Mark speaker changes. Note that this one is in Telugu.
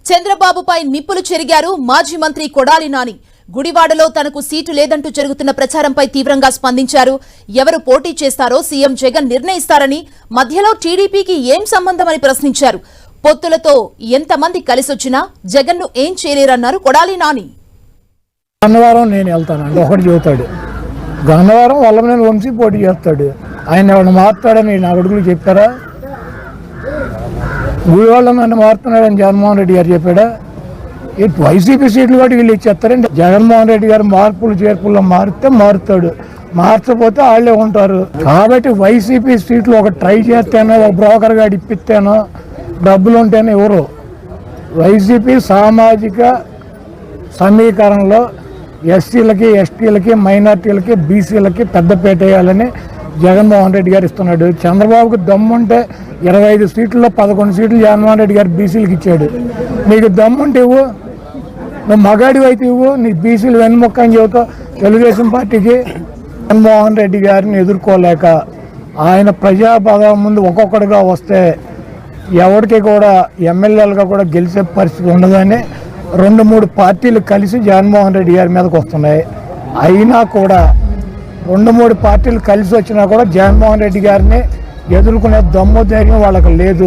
Speaker 1: చంద్రబాబుపై నిప్పులు చెరిగారు మాజీ మంత్రి కొడాలి నాని. గుడివాడలో తనకు సీటు లేదంటూ జరుగుతున్న ప్రచారంపై తీవ్రంగా స్పందించారు. ఎవరు పోటీ చేస్తారో సీఎం జగన్ నిర్ణయిస్తారని, మధ్యలో టీడీపీకి ఏం సంబంధమని ప్రశ్నించారు. పొత్తులతో ఎంతమంది కలిసొచ్చినా జగన్ను ఏం చేయలేరన్నారు కొడాలి నాని.
Speaker 2: గన్నవరం నేను వెళ్తానండి ఒకటి చెబుతాడు. గన్నవరం వల్లమనేని వంశీ పోటీ చేస్తాడు. ఆయన ఎవరిని మారుతాడని నా అడుగులు చెప్పారా? గుడివాళ్ళ నన్ను మారుతున్నాడని జగన్మోహన్ రెడ్డి గారు చెప్పాడా? వైసీపీ సీట్లు కూడా వీళ్ళు ఇచ్చేస్తారండి. జగన్మోహన్ రెడ్డి గారు మార్పులు చేర్పుల్లో మారితే మారుతాడు, మార్చకపోతే వాళ్ళే ఉంటారు. కాబట్టి వైసీపీ సీట్లు ఒక ట్రై చేస్తేనో, ఒక బ్రోకర్ గారు ఇప్పిస్తేనో, డబ్బులు ఉంటేనే ఎవరు. వైసీపీ సామాజిక సమీకరణలో ఎస్సీలకి, ఎస్టీలకి, మైనార్టీలకి, బీసీలకి పెద్దపీట వేయాలని జగన్మోహన్ రెడ్డి గారు ఇస్తున్నాడు. చంద్రబాబుకి దమ్ముంటే 25 సీట్లలో 11 సీట్లు జగన్మోహన్ రెడ్డి గారు బీసీలకు ఇచ్చాడు. నీకు దమ్ముంటే ఇవ్వు, నువ్వు మగాడి అయితే ఇవ్వు. నీ బీసీలు వెన్నుముక్క అని చెబుతావు తెలుగుదేశం పార్టీకి. జగన్మోహన్ రెడ్డి గారిని ఎదుర్కోలేక ఆయన ప్రజాపదం ముందు ఒక్కొక్కడిగా వస్తే ఎవరికి కూడా ఎమ్మెల్యేలుగా కూడా గెలిచే పరిస్థితి ఉండదని 2-3 పార్టీలు కలిసి జగన్మోహన్ రెడ్డి గారి మీదకి వస్తున్నాయి. అయినా కూడా 2-3 పార్టీలు కలిసి వచ్చినా కూడా జగన్మోహన్ రెడ్డి గారిని ఎదుర్కొనే దమ్ము ధైర్యం వాళ్ళకి లేదు.